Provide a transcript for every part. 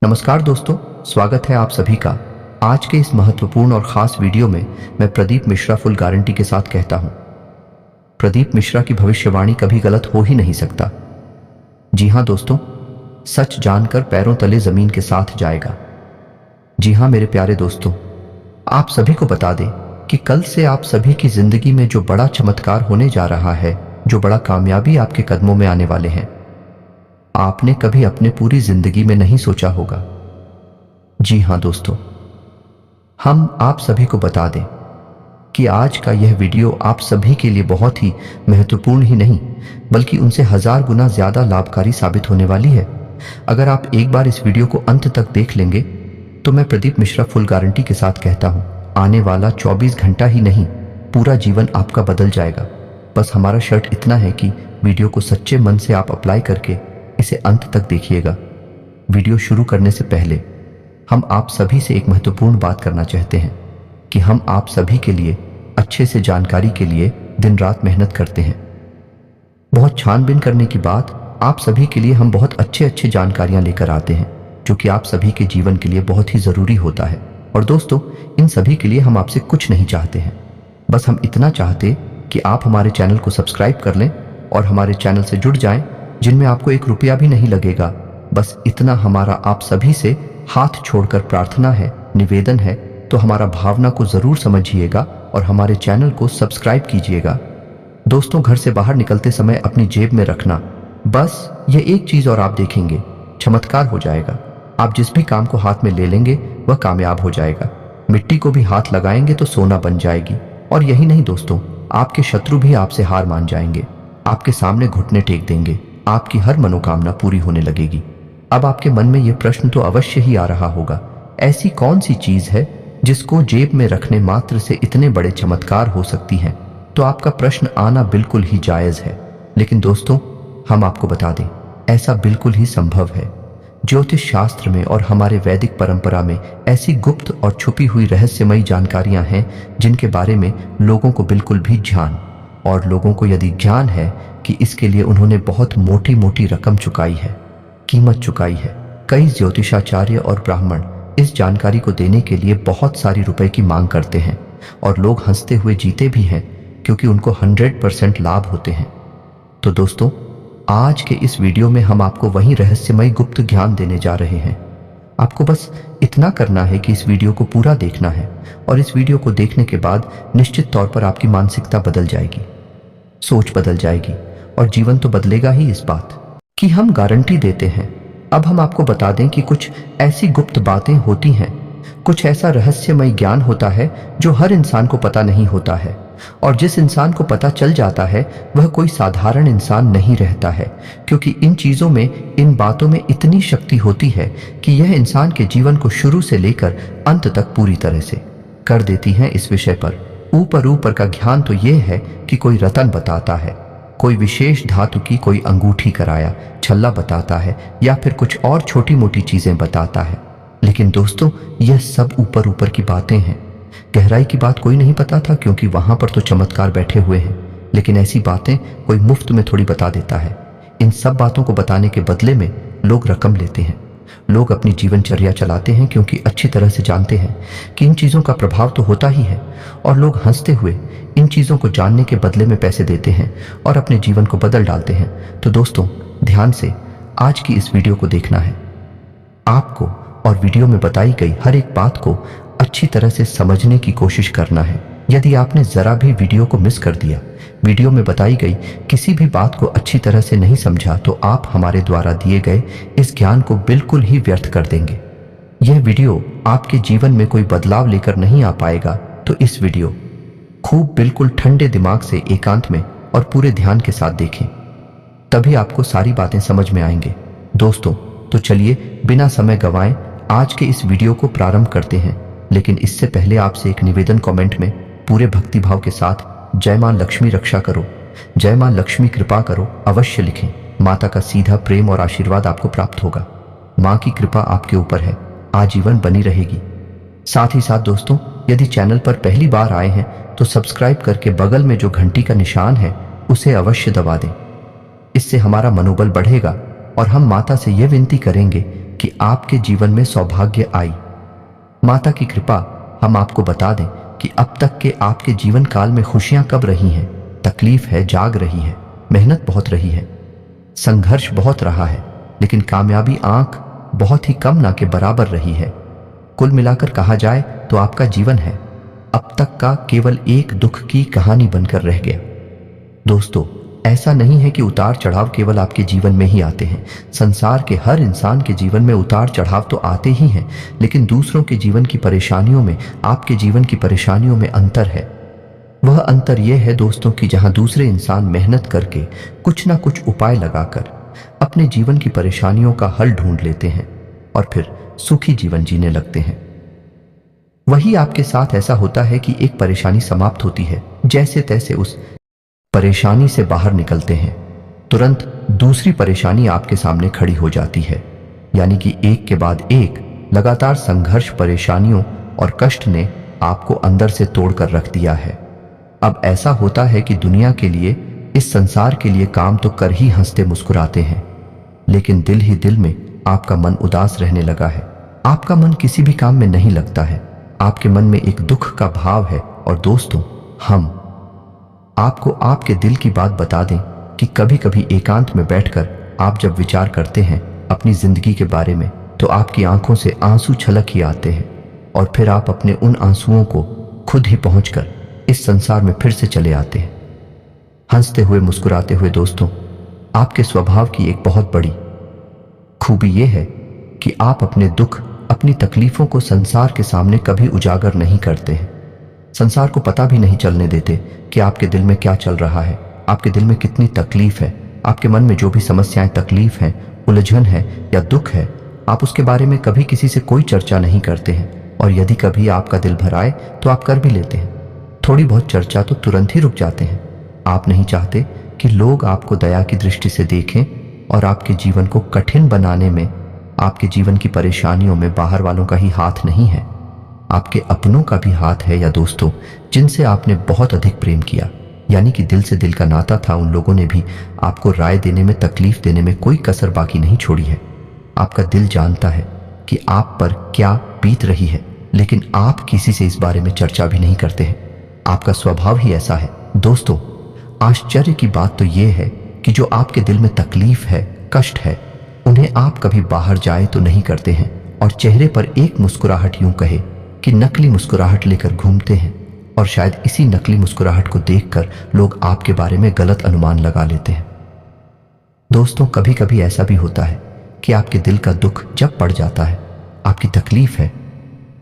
नमस्कार दोस्तों, स्वागत है आप सभी का। आज के इस महत्वपूर्ण और ख़ास वीडियो में मैं प्रदीप मिश्रा फुल गारंटी के साथ कहता हूं, प्रदीप मिश्रा की भविष्यवाणी कभी गलत हो ही नहीं सकता। जी हां दोस्तों, सच जानकर पैरों तले ज़मीन के साथ जाएगा। जी हां मेरे प्यारे दोस्तों, आप सभी को बता दें कि कल से आप सभी की ज़िंदगी में जो बड़ा चमत्कार होने जा रहा है, जो बड़ा कामयाबी आपके कदमों में आने वाले हैं, आपने कभी अपने पूरी ज़िंदगी में नहीं सोचा होगा। जी हां दोस्तों, हम आप सभी को बता दें कि आज का यह वीडियो आप सभी के लिए बहुत ही महत्वपूर्ण ही नहीं बल्कि उनसे 1000 गुना ज़्यादा लाभकारी साबित होने वाली है। अगर आप एक बार इस वीडियो को अंत तक देख लेंगे तो मैं प्रदीप मिश्रा फुल गारंटी के साथ कहता हूं, आने वाला 24 घंटा ही नहीं, पूरा जीवन आपका बदल जाएगा। बस हमारा शर्त इतना है कि वीडियो को सच्चे मन से आप अप्लाई करके इसे अंत तक देखिएगा। वीडियो शुरू करने से पहले हम आप सभी से एक महत्वपूर्ण बात करना चाहते हैं कि हम आप सभी के लिए अच्छे से जानकारी के लिए दिन रात मेहनत करते हैं। बहुत छानबीन करने के बाद आप सभी के लिए हम बहुत अच्छे जानकारियां लेकर आते हैं, जो कि आप सभी के जीवन के लिए बहुत ही ज़रूरी होता है। और दोस्तों, इन सभी के लिए हम आपसे कुछ नहीं चाहते हैं, बस हम इतना चाहते कि आप हमारे चैनल को सब्सक्राइब कर लें और हमारे चैनल से जुड़ जाएं, जिनमें आपको 1 रुपया भी नहीं लगेगा। बस इतना हमारा आप सभी से हाथ छोड़कर प्रार्थना है, निवेदन है। तो हमारा भावना को ज़रूर समझिएगा और हमारे चैनल को सब्सक्राइब कीजिएगा। दोस्तों, घर से बाहर निकलते समय अपनी जेब में रखना, बस ये एक चीज़ और आप देखेंगे, चमत्कार हो जाएगा। आप जिस भी काम को हाथ में ले लेंगे वह कामयाब हो जाएगा। मिट्टी को भी हाथ लगाएंगे तो सोना बन जाएगी। और यही नहीं दोस्तों, आपके शत्रु भी आपसे हार मान जाएंगे, आपके सामने घुटने टेक देंगे, आपकी हर मनोकामना पूरी होने लगेगी। अब आपके मन में यह प्रश्न तो अवश्य ही आ रहा होगा, ऐसी कौन सी चीज है जिसको जेब में रखने मात्र से इतने बड़े चमत्कार हो सकती हैं? तो आपका प्रश्न आना बिल्कुल ही जायज है, लेकिन दोस्तों हम आपको बता दें, ऐसा बिल्कुल ही संभव है। ज्योतिष शास्त्र में और हमारे वैदिक परंपरा में ऐसी गुप्त और छुपी हुई रहस्यमयी जानकारियां हैं जिनके बारे में लोगों को बिल्कुल भी ज्ञान, और लोगों को यदि ज्ञान है कि इसके लिए उन्होंने बहुत मोटी मोटी रकम चुकाई है, कीमत चुकाई है। कई ज्योतिषाचार्य और ब्राह्मण इस जानकारी को देने के लिए बहुत सारी रुपए की मांग करते हैं और लोग हंसते हुए जीते भी हैं, क्योंकि उनको 100% लाभ होते हैं। तो दोस्तों, आज के इस वीडियो में हम आपको वही रहस्यमय गुप्त ज्ञान देने जा रहे हैं। आपको बस इतना करना है कि इस वीडियो को पूरा देखना है, और इस वीडियो को देखने के बाद निश्चित तौर पर आपकी मानसिकता बदल जाएगी, सोच बदल जाएगी, और जीवन तो बदलेगा ही। इस बात की हम गारंटी देते हैं। अब हम आपको बता दें कि कुछ ऐसी गुप्त बातें होती हैं, कुछ ऐसा रहस्यमय ज्ञान होता है जो हर इंसान को पता नहीं होता है, और जिस इंसान को पता चल जाता है वह कोई साधारण इंसान नहीं रहता है, क्योंकि इन चीज़ों में, इन बातों में इतनी शक्ति होती है कि यह इंसान के जीवन को शुरू से लेकर अंत तक पूरी तरह से कर देती हैं। इस विषय पर ऊपर का ज्ञान तो यह है कि कोई रतन बताता है, कोई विशेष धातु की कोई अंगूठी कराया छल्ला बताता है, या फिर कुछ और छोटी मोटी चीज़ें बताता है। लेकिन दोस्तों, यह सब ऊपर की बातें हैं, गहराई की बात कोई नहीं पता था, क्योंकि वहां पर तो चमत्कार बैठे हुए हैं। लेकिन ऐसी बातें कोई मुफ्त में थोड़ी बता देता है। इन सब बातों को बताने के बदले में लोग रकम लेते हैं, लोग अपनी जीवनचर्या चलाते हैं, क्योंकि अच्छी तरह से जानते हैं कि इन चीज़ों का प्रभाव तो होता ही है, और लोग हंसते हुए इन चीज़ों को जानने के बदले में पैसे देते हैं और अपने जीवन को बदल डालते हैं। तो दोस्तों, ध्यान से आज की इस वीडियो को देखना है आपको, और वीडियो में बताई गई हर एक बात को अच्छी तरह से समझने की कोशिश करना है। यदि आपने ज़रा भी वीडियो को मिस कर दिया, वीडियो में बताई गई किसी भी बात को अच्छी तरह से नहीं समझा, तो आप हमारे द्वारा दिए गए इस ज्ञान को बिल्कुल ही व्यर्थ कर देंगे। यह वीडियो आपके जीवन में कोई बदलाव लेकर नहीं आ पाएगा। तो इस वीडियो खूब बिल्कुल ठंडे दिमाग से, एकांत में और पूरे ध्यान के साथ देखें, तभी आपको सारी बातें समझ में आएंगे। दोस्तों, तो चलिए बिना समय गंवाए आज के इस वीडियो को प्रारंभ करते हैं। लेकिन इससे पहले आपसे एक निवेदन, कमेंट में पूरे भक्तिभाव के साथ जय मां लक्ष्मी रक्षा करो, जय मां लक्ष्मी कृपा करो अवश्य लिखें। माता का सीधा प्रेम और आशीर्वाद आपको प्राप्त होगा। मां की कृपा आपके ऊपर है, आजीवन बनी रहेगी। साथ ही साथ दोस्तों, यदि चैनल पर पहली बार आए हैं तो सब्सक्राइब करके बगल में जो घंटी का निशान है उसे अवश्य दबा दें। इससे हमारा मनोबल बढ़ेगा और हम माता से यह विनती करेंगे कि आपके जीवन में सौभाग्य आई। माता की कृपा हम आपको बता दें कि अब तक के आपके जीवन काल में खुशियां कब रही हैं, तकलीफ है, जाग रही है, मेहनत बहुत रही है, संघर्ष बहुत रहा है, लेकिन कामयाबी आंख बहुत ही कम ना के बराबर रही है। कुल मिलाकर कहा जाए तो आपका जीवन है अब तक का केवल एक दुख की कहानी बनकर रह गया। दोस्तों, ऐसा नहीं है कि उतार चढ़ाव केवल आपके जीवन में ही आते हैं। संसार के हर इंसान के जीवन में उतार चढ़ाव तो आते ही हैं, लेकिन दूसरों के जीवन की परेशानियों में, आपके जीवन की परेशानियों में अंतर है। वह अंतर यह है दोस्तों कि जहां दूसरे इंसान मेहनत करके कुछ ना कुछ उपाय लगाकर अपने जीवन की परेशानियों का हल ढूंढ लेते हैं और फिर सुखी जीवन जीने लगते हैं, वही आपके साथ ऐसा होता है कि एक परेशानी समाप्त होती है, जैसे तैसे उस परेशानी से बाहर निकलते हैं, तुरंत दूसरी परेशानी आपके सामने खड़ी हो जाती है। यानी कि एक के बाद एक लगातार संघर्ष, परेशानियों और कष्ट ने आपको अंदर से तोड़कर रख दिया है। अब ऐसा होता है कि दुनिया के लिए, इस संसार के लिए काम तो कर ही हंसते मुस्कुराते हैं, लेकिन दिल ही दिल में आपका मन उदास रहने लगा है। आपका मन किसी भी काम में नहीं लगता है, आपके मन में एक दुख का भाव है। और दोस्तों, हम आपको आपके दिल की बात बता दें कि कभी कभी एकांत में बैठकर आप जब विचार करते हैं अपनी जिंदगी के बारे में, तो आपकी आंखों से आंसू छलक ही आते हैं और फिर आप अपने उन आंसुओं को खुद ही पहुंचकर इस संसार में फिर से चले आते हैं, हंसते हुए, मुस्कुराते हुए। दोस्तों, आपके स्वभाव की एक बहुत बड़ी खूबी यह है कि आप अपने दुख, अपनी तकलीफों को संसार के सामने कभी उजागर नहीं करते हैं। संसार को पता भी नहीं चलने देते कि आपके दिल में क्या चल रहा है, आपके दिल में कितनी तकलीफ है, आपके मन में जो भी समस्याएं, तकलीफ है, उलझन है या दुख है, आप उसके बारे में कभी किसी से कोई चर्चा नहीं करते हैं। और यदि कभी आपका दिल भर आए तो आप कर भी लेते हैं, थोड़ी बहुत चर्चा तो तुरंत ही रुक जाते हैं। आप नहीं चाहते कि लोग आपको दया की दृष्टि से देखें और आपके जीवन को कठिन बनाने में, आपके जीवन की परेशानियों में बाहर वालों का ही हाथ नहीं है, आपके अपनों का भी हाथ है। या दोस्तों, जिनसे आपने बहुत अधिक प्रेम किया, यानी कि दिल से दिल का नाता था, उन लोगों ने भी आपको राय देने में, तकलीफ देने में कोई कसर बाकी नहीं छोड़ी है। आपका दिल जानता है कि आप पर क्या बीत रही है, लेकिन आप किसी से इस बारे में चर्चा भी नहीं करते हैं। आपका स्वभाव ही ऐसा है। दोस्तों, आश्चर्य की बात तो यह है कि जो आपके दिल में तकलीफ है, कष्ट है, उन्हें आप कभी बाहर जाए तो नहीं करते हैं और चेहरे पर एक मुस्कुराहट, यूं कहे कि नकली मुस्कुराहट लेकर घूमते हैं। और शायद इसी नकली मुस्कुराहट को देखकर लोग आपके बारे में गलत अनुमान लगा लेते हैं। दोस्तों, कभी कभी ऐसा भी होता है कि आपके दिल का दुख जब बढ़ जाता है, आपकी तकलीफ है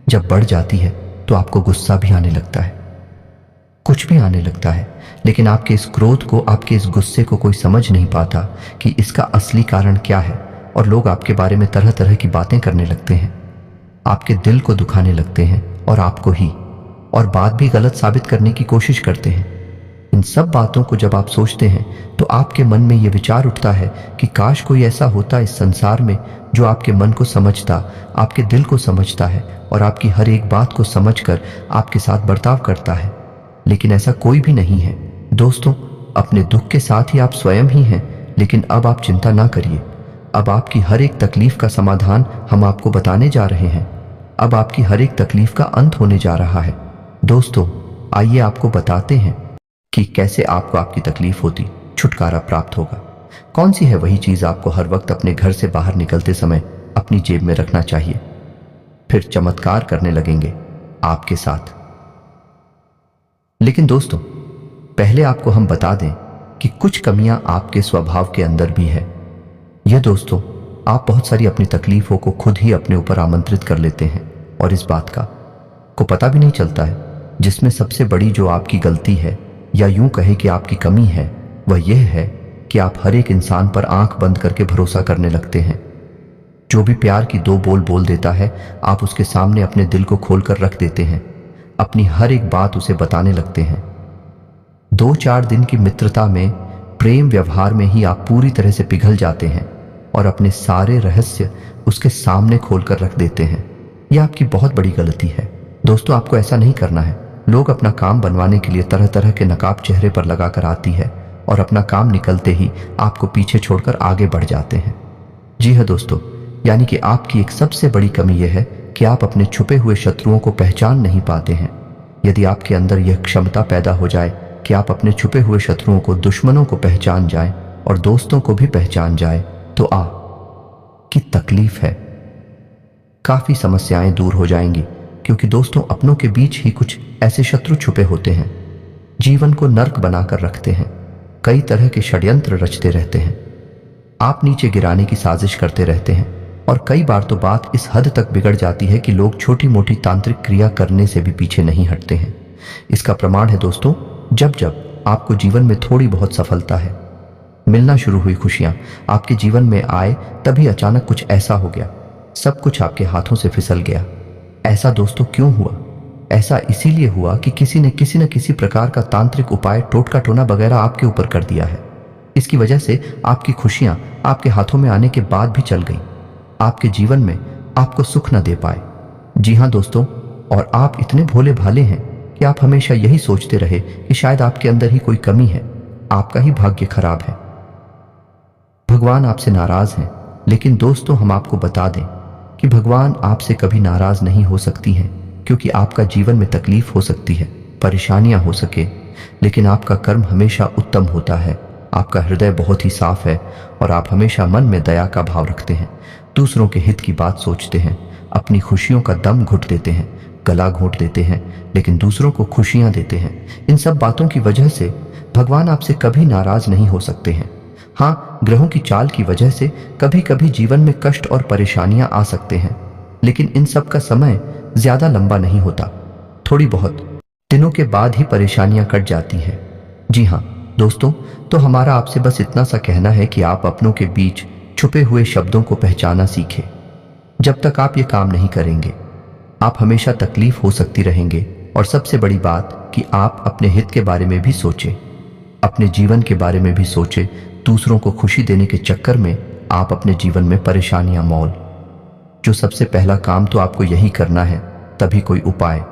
जब बढ़ जाती है, तो आपको गुस्सा भी आने लगता है, कुछ भी आने लगता है। लेकिन आपके इस क्रोध को, आपके इस गुस्से को कोई समझ नहीं पाता कि इसका असली कारण क्या है, और लोग आपके बारे में तरह तरह की बातें करने लगते हैं, आपके दिल को दुखाने लगते हैं और आपको ही, और बात भी गलत साबित करने की कोशिश करते हैं। इन सब बातों को जब आप सोचते हैं तो आपके मन में यह विचार उठता है कि काश कोई ऐसा होता इस संसार में जो आपके मन को समझता, आपके दिल को समझता है और आपकी हर एक बात को समझकर आपके साथ बर्ताव करता है। लेकिन ऐसा कोई भी नहीं है। दोस्तों, अपने दुख के साथ ही आप स्वयं ही हैं। लेकिन अब आप चिंता ना करिए, अब आपकी हर एक तकलीफ का समाधान हम आपको बताने जा रहे हैं। अब आपकी हर एक तकलीफ का अंत होने जा रहा है। दोस्तों, आइए आपको बताते हैं कि कैसे आपको आपकी तकलीफ होती छुटकारा प्राप्त होगा। कौन सी है वही चीज आपको हर वक्त अपने घर से बाहर निकलते समय अपनी जेब में रखना चाहिए। फिर चमत्कार करने लगेंगे आपके साथ। लेकिन दोस्तों, पहले आपको हम बता दें कि कुछ कमियां आपके स्वभाव के अंदर भी है। यह दोस्तों, आप बहुत सारी अपनी तकलीफों को खुद ही अपने ऊपर आमंत्रित कर लेते हैं और इस बात का को पता भी नहीं चलता है। जिसमें सबसे बड़ी जो आपकी गलती है, या यूं कहे कि आपकी कमी है, वह यह है कि आप हर एक इंसान पर आंख बंद करके भरोसा करने लगते हैं। जो भी प्यार की दो बोल बोल देता है, आप उसके सामने अपने दिल को खोलकर रख देते हैं, अपनी हर एक बात उसे बताने लगते हैं। 2-4 दिन की मित्रता में, प्रेम व्यवहार में ही आप पूरी तरह से पिघल जाते हैं और अपने सारे रहस्य उसके सामने खोलकर रख देते हैं। यह आपकी बहुत बड़ी गलती है। दोस्तों, आपको ऐसा नहीं करना है। लोग अपना काम बनवाने के लिए तरह तरह के नकाब चेहरे पर लगाकर आती है और अपना काम निकलते ही आपको पीछे छोड़कर आगे बढ़ जाते हैं। जी हाँ दोस्तों, यानी कि आपकी एक सबसे बड़ी कमी यह है कि आप अपने छुपे हुए शत्रुओं को पहचान नहीं पाते हैं। यदि आपके अंदर यह क्षमता पैदा हो जाए कि आप अपने छुपे हुए शत्रुओं को, दुश्मनों को पहचान जाएं और दोस्तों को भी पहचान जाएं, तो की तकलीफ है, काफी समस्याएं दूर हो जाएंगी। क्योंकि दोस्तों, अपनों के बीच ही कुछ ऐसे शत्रु छुपे होते हैं, जीवन को नर्क बनाकर रखते हैं, कई तरह के षड्यंत्र रचते रहते हैं, आप नीचे गिराने की साजिश करते रहते हैं। और कई बार तो बात इस हद तक बिगड़ जाती है कि लोग छोटी मोटी तांत्रिक क्रिया करने से भी पीछे नहीं हटते हैं। इसका प्रमाण है दोस्तों, जब जब आपको जीवन में थोड़ी बहुत सफलता है, मिलना शुरू हुई, खुशियां आपके जीवन में आए, तभी अचानक कुछ ऐसा हो गया, सब कुछ आपके हाथों से फिसल गया। ऐसा दोस्तों क्यों हुआ? ऐसा इसीलिए हुआ कि किसी ने किसी न किसी प्रकार का तांत्रिक उपाय, टोटका टोना वगैरह आपके ऊपर कर दिया है। इसकी वजह से आपकी खुशियां आपके हाथों में आने के बाद भी चल गई, आपके जीवन में आपको सुख न दे पाए। जी हाँ दोस्तों, और आप इतने भोले भाले हैं कि आप हमेशा यही सोचते रहे कि शायद आपके अंदर ही कोई कमी है, आपका ही भाग्य खराब है, भगवान आपसे नाराज हैं। लेकिन दोस्तों, हम आपको बता दें कि भगवान आपसे कभी नाराज नहीं हो सकती हैं, क्योंकि आपका जीवन में तकलीफ हो सकती है, परेशानियां हो सके, लेकिन आपका कर्म हमेशा उत्तम होता है, आपका हृदय बहुत ही साफ है और आप हमेशा मन में दया का भाव रखते हैं, दूसरों के हित की बात सोचते हैं, अपनी खुशियों का दम घुट देते हैं, गला घोंट देते हैं, लेकिन दूसरों को खुशियां देते हैं। इन सब बातों की वजह से भगवान आपसे कभी नाराज नहीं हो सकते हैं। हाँ, ग्रहों की चाल की वजह से कभी कभी जीवन में कष्ट और परेशानियां आ सकते हैं, लेकिन इन सब का समय ज्यादा लंबा नहीं होता, थोड़ी बहुत दिनों के बाद ही परेशानियां कट जाती हैं। जी हाँ दोस्तों, तो हमारा आपसे बस इतना सा कहना है कि आप अपनों के बीच छुपे हुए शब्दों को पहचाना सीखें। जब तक आप ये काम नहीं करेंगे, आप हमेशा तकलीफ हो सकती रहेंगे। और सबसे बड़ी बात कि आप अपने हित के बारे में भी सोचें, अपने जीवन के बारे में भी सोचें। दूसरों को खुशी देने के चक्कर में आप अपने जीवन में परेशानियां मोल। जो सबसे पहला काम तो आपको यही करना है, तभी कोई उपाय,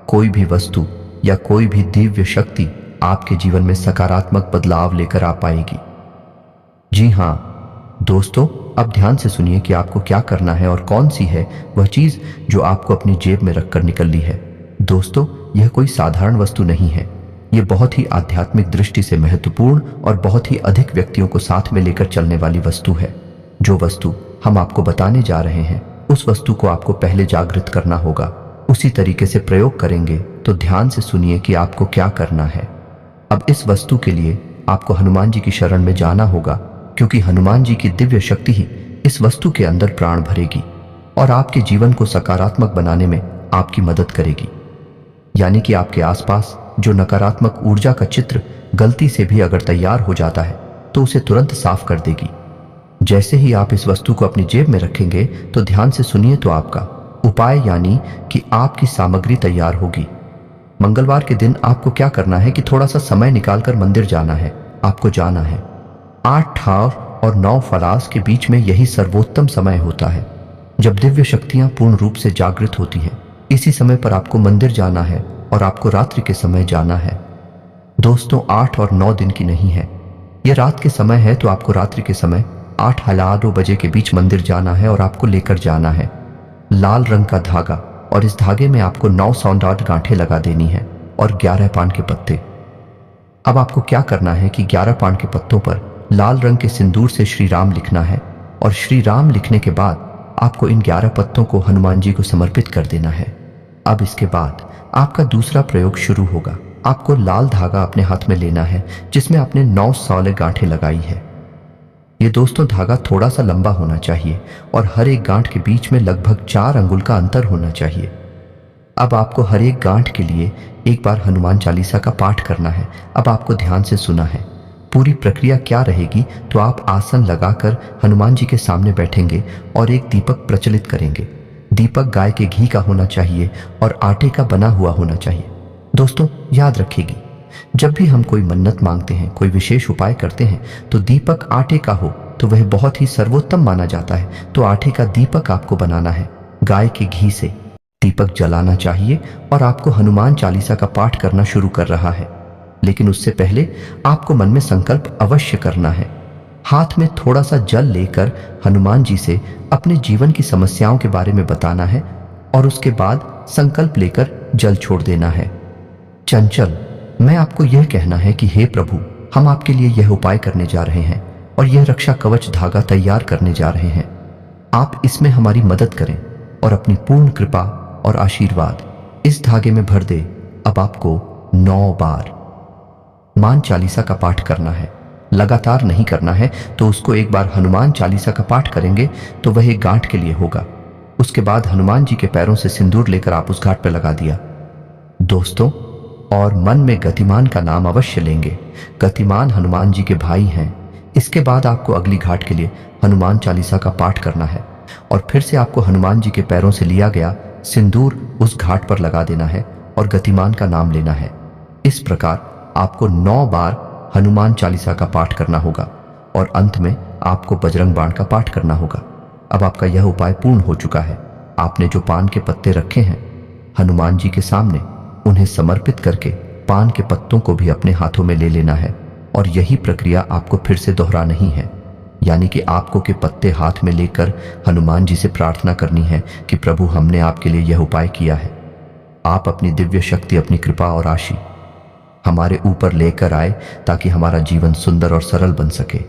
कोई भी वस्तु या कोई भी दिव्य शक्ति आपके जीवन में सकारात्मक बदलाव लेकर आ पाएगी। जी हाँ दोस्तों, अब ध्यान से सुनिए कि आपको क्या करना है और कौन सी है वह चीज जो आपको अपनी जेब में रखकर निकल ली है। दोस्तों, यह कोई साधारण वस्तु नहीं है, यह बहुत ही आध्यात्मिक दृष्टि से महत्वपूर्ण और बहुत ही अधिक व्यक्तियों को साथ में लेकर चलने वाली वस्तु है। जो वस्तु हम आपको बताने जा रहे हैं, उस वस्तु को आपको पहले जागृत करना होगा, उसी तरीके से प्रयोग करेंगे। तो ध्यान से सुनिए कि आपको क्या करना है। अब इस वस्तु के लिए आपको हनुमान जी की शरण में जाना होगा, क्योंकि हनुमान जी की दिव्य शक्ति ही इस वस्तु के अंदर प्राण भरेगी और आपके जीवन को सकारात्मक बनाने में आपकी मदद करेगी। यानी कि आपके आसपास जो नकारात्मक ऊर्जा का चित्र गलती से भी अगर तैयार हो जाता है, तो उसे तुरंत साफ कर देगी। जैसे ही आप इस वस्तु को अपनी जेब में रखेंगे, तो ध्यान से सुनिए तो आपका उपाय यानी कि आपकी सामग्री तैयार होगी। मंगलवार के दिन आपको क्या करना है कि थोड़ा सा समय निकालकर मंदिर जाना है। आपको जाना है 8 ठाव और 9 फलास के बीच में, यही सर्वोत्तम समय होता है जब दिव्य शक्तियां पूर्ण रूप से जागृत होती हैं। इसी समय पर आपको मंदिर जाना है और आपको रात्रि के समय जाना है। दोस्तों, 8 और 9 दिन की नहीं है, यह रात के समय है। तो आपको रात्रि के समय 8:02 बजे के बीच मंदिर जाना है और आपको लेकर जाना है लाल रंग का धागा, और इस धागे में आपको 9 सौंदर्य गांठें लगा देनी है और 11 पान के पत्ते। अब आपको क्या करना है कि 11 पान के पत्तों पर लाल रंग के सिंदूर से श्री राम लिखना है, और श्री राम लिखने के बाद आपको इन 11 पत्तों को हनुमान जी को समर्पित कर देना है। अब इसके बाद आपका दूसरा प्रयोग शुरू होगा। आपको लाल धागा अपने हाथ में लेना है जिसमें आपने 9 सौले गांठें लगाई है। ये दोस्तों धागा थोड़ा सा लंबा होना चाहिए और हर एक गांठ के बीच में लगभग 4 अंगुल का अंतर होना चाहिए। अब आपको हर एक गांठ के लिए एक बार हनुमान चालीसा का पाठ करना है। अब आपको ध्यान से सुना है। पूरी प्रक्रिया क्या रहेगी, तो आप आसन लगाकर हनुमान जी के सामने बैठेंगे और एक दीपक प्रज्वलित करेंगे। दीपक गाय के घी का होना चाहिए और आटे का बना हुआ होना चाहिए। दोस्तों, याद रखिएगा, जब भी हम कोई मन्नत मांगते हैं, कोई विशेष उपाय करते हैं, तो दीपक आटे का हो तो वह बहुत ही सर्वोत्तम माना जाता है। तो आटे का दीपक आपको बनाना है, गाय के घी से दीपक जलाना चाहिए और आपको हनुमान चालीसा का पाठ करना शुरू कर रहा है। लेकिन उससे पहले आपको मन में संकल्प अवश्य करना है। हाथ में थोड़ा सा जल लेकर हनुमान जी से अपने जीवन की समस्याओं के बारे में बताना है और उसके बाद संकल्प लेकर जल छोड़ देना है। चंचल, मैं आपको यह कहना है कि हे प्रभु, हम आपके लिए यह उपाय करने जा रहे हैं और यह रक्षा कवच धागा तैयार करने जा रहे हैं। आप इसमें हमारी मदद करें और अपनी पूर्ण कृपा और आशीर्वाद इस धागे में भर दे। अब आपको 9 बार हनुमान चालीसा का पाठ करना है। लगातार नहीं करना है, तो उसको एक बार हनुमान चालीसा का पाठ करेंगे तो वह एक गांठ के लिए होगा। उसके बाद हनुमान जी के पैरों से सिंदूर लेकर आप उस घाट पर लगा दिया दोस्तों, और मन में गतिमान का नाम अवश्य लेंगे। गतिमान हनुमान जी के भाई हैं। इसके बाद आपको अगली घाट के लिए हनुमान चालीसा का पाठ करना है और फिर से आपको हनुमान जी के पैरों से लिया गया सिंदूर उस घाट पर लगा देना है और गतिमान का नाम लेना है। इस प्रकार आपको 9 बार हनुमान चालीसा का पाठ करना होगा और अंत में आपको बजरंग बाण का पाठ करना होगा। अब आपका यह उपाय पूर्ण हो चुका है। आपने जो पान के पत्ते रखे हैं हनुमान जी के सामने, उन्हें समर्पित करके पान के पत्तों को भी अपने हाथों में ले लेना है और यही प्रक्रिया आपको फिर से दोहराना ही है। यानी कि आपको के पत्ते हाथ में लेकर हनुमान जी से प्रार्थना करनी है कि प्रभु, हमने आपके लिए यह उपाय किया है। आप अपनी दिव्य शक्ति, अपनी कृपा और आशीष हमारे ऊपर लेकर आए ताकि हमारा जीवन सुंदर और सरल बन सके।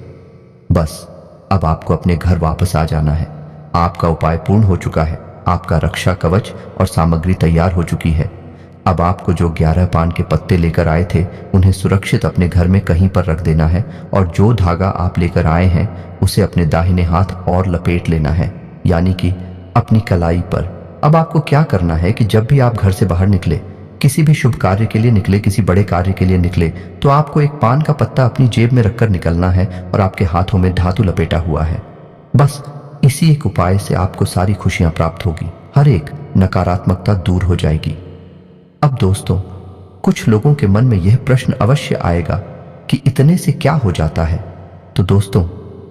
बस अब आपको अपने घर वापस आ जाना है। आपका उपाय पूर्ण हो चुका है। आपका रक्षा कवच और सामग्री तैयार हो चुकी है। अब आपको जो 11 पान के पत्ते लेकर आए थे उन्हें सुरक्षित अपने घर में कहीं पर रख देना है और जो धागा आप लेकर आए हैं उसे अपने दाहिने हाथ और लपेट लेना है, यानी कि अपनी कलाई पर। अब आपको क्या करना है कि जब भी आप घर से बाहर निकले, किसी भी शुभ कार्य के लिए निकले, किसी बड़े कार्य के लिए निकले, तो आपको एक पान का पत्ता अपनी जेब में रखकर निकलना है और आपके हाथों में धातु लपेटा हुआ है। बस इसी एक उपाय से आपको सारी खुशियां प्राप्त होगी, हर एक नकारात्मकता दूर हो जाएगी। अब दोस्तों, कुछ लोगों के मन में यह प्रश्न अवश्य आएगा कि इतने से क्या हो जाता है। तो दोस्तों,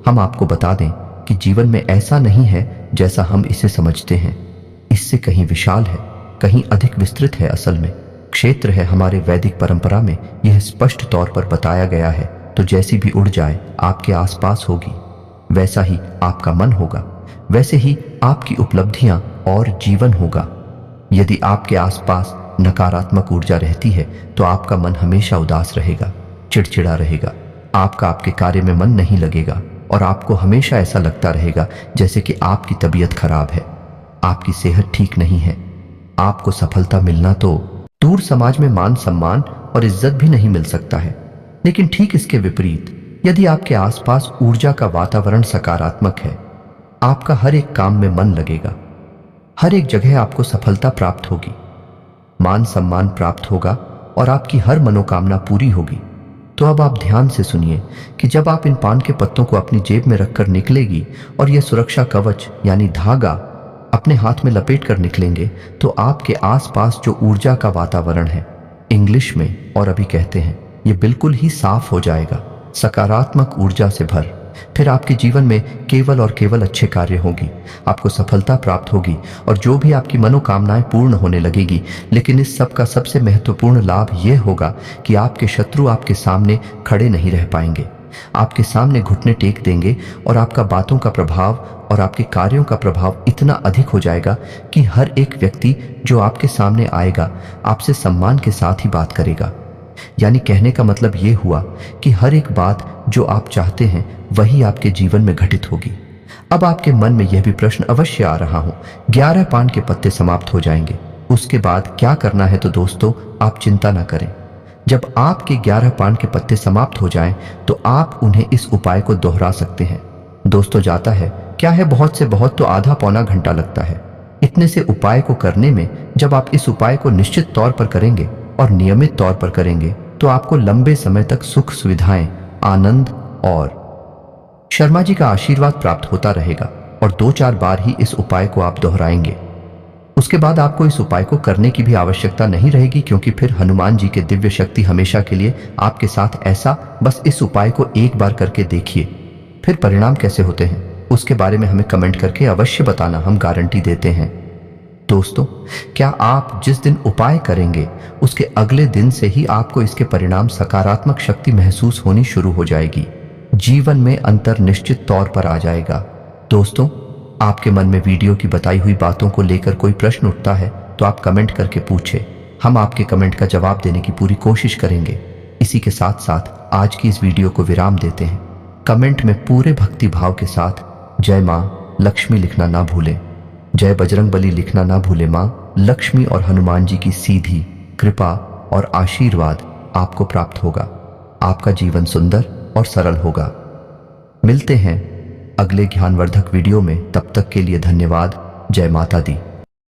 हम आपको बता दें कि जीवन में ऐसा नहीं है जैसा हम इसे समझते हैं। इससे कहीं विशाल है, कहीं अधिक विस्तृत है। असल में क्षेत्र है हमारे वैदिक परंपरा में यह स्पष्ट तौर पर बताया गया है। तो जैसी भी उड़ जाए आपके आसपास होगी, वैसा ही आपका मन होगा, वैसे ही आपकी उपलब्धियां और जीवन होगा। यदि आपके आसपास नकारात्मक ऊर्जा रहती है तो आपका मन हमेशा उदास रहेगा, चिड़चिड़ा रहेगा, आपका आपके कार्य में मन नहीं लगेगा और आपको हमेशा ऐसा लगता रहेगा जैसे कि आपकी तबीयत खराब है, आपकी सेहत ठीक नहीं है। आपको सफलता मिलना तो दूर, समाज में मान सम्मान और इज्जत भी नहीं मिल सकता है। लेकिन ठीक इसके विपरीत, यदि आपके आसपास ऊर्जा का वातावरण सकारात्मक है, आपका हर एक काम में मन लगेगा, हर एक जगह आपको सफलता प्राप्त होगी, मान सम्मान प्राप्त होगा और आपकी हर मनोकामना पूरी होगी। तो अब आप ध्यान से सुनिए कि जब आप इन पान के पत्तों को अपनी जेब में रखकर निकलेगी और यह सुरक्षा कवच यानी धागा अपने हाथ में लपेट कर निकलेंगे, तो आपके आसपास जो ऊर्जा का वातावरण है, इंग्लिश में और अभी कहते हैं, ये बिल्कुल ही साफ हो जाएगा, सकारात्मक ऊर्जा से भर। फिर आपके जीवन में केवल और केवल अच्छे कार्य होंगी, आपको सफलता प्राप्त होगी और जो भी आपकी मनोकामनाएं पूर्ण होने लगेगी। लेकिन इस सब का सबसे महत्वपूर्ण लाभ यह होगा कि आपके शत्रु आपके सामने खड़े नहीं रह पाएंगे, आपके सामने घुटने टेक देंगे और आपका बातों का प्रभाव और आपके कार्यों का प्रभाव इतना अधिक हो जाएगा कि हर एक व्यक्ति जो आपके सामने आएगा आपसे सम्मान के साथ ही बात करेगा। यानी कहने का मतलब ये हुआ कि हर एक बात जो आप चाहते हैं वही आपके जीवन में घटित होगी। अब आपके मन में यह भी प्रश्न अवश्य आ रहा हो, 11 पान के पत्ते समाप्त हो जाएंगे, उसके बाद क्या करना है? तो दोस्तों, आप चिंता ना करें। जब आपके 11 पान के पत्ते समाप्त हो जाएं, तो आप उन्हें इस उपाय को दोहरा सकते हैं। दोस्तों, जाता है क्या है, बहुत से बहुत तो आधा पौना घंटा लगता है। इतने से उपाय को करने में जब आप इस उपाय को निश्चित तौर पर करेंगे और नियमित तौर पर करेंगे तो आपको लंबे समय तक सुख सुविधाएं, आनंद और शर्मा जी का आशीर्वाद प्राप्त होता रहेगा और 2-4 बार ही इस उपाय को आप दोहराएंगे। उसके बाद आपको इस उपाय को करने की भी आवश्यकता नहीं रहेगी, क्योंकि फिर हनुमान जी के दिव्य शक्ति हमेशा के लिए आपके साथ ऐसा बस इस उपाय को एक बार करके देखिए, फिर परिणाम कैसे होते हैं उसके बारे में हमें कमेंट करके अवश्य बताना, हम गारंटी देते हैं। दोस्तों, क्या आप जिस दिन उपाय करेंगे उसके अगले दिन से ही आपको इसके परिणाम सकारात्मक शक्ति महसूस होनी शुरू हो जाएगी। जीवन में अंतर निश्चित तौर पर आ जाएगा। दोस्तों, आपके मन में वीडियो की बताई हुई बातों को लेकर कोई प्रश्न उठता है तो आप कमेंट करके पूछें। हम आपके कमेंट का जवाब देने की पूरी कोशिश करेंगे। इसी के साथ साथ आज की इस वीडियो को विराम देते हैं। कमेंट में पूरे भक्ति भाव के साथ जय माँ लक्ष्मी लिखना ना भूलें। जय बजरंगबली लिखना ना भूलें। माँ लक्ष्मी और हनुमान जी की सीधी कृपा और आशीर्वाद आपको प्राप्त होगा। आपका जीवन सुंदर और सरल होगा। मिलते हैं अगले ज्ञानवर्धक वीडियो में। तब तक के लिए धन्यवाद। जय माता दी।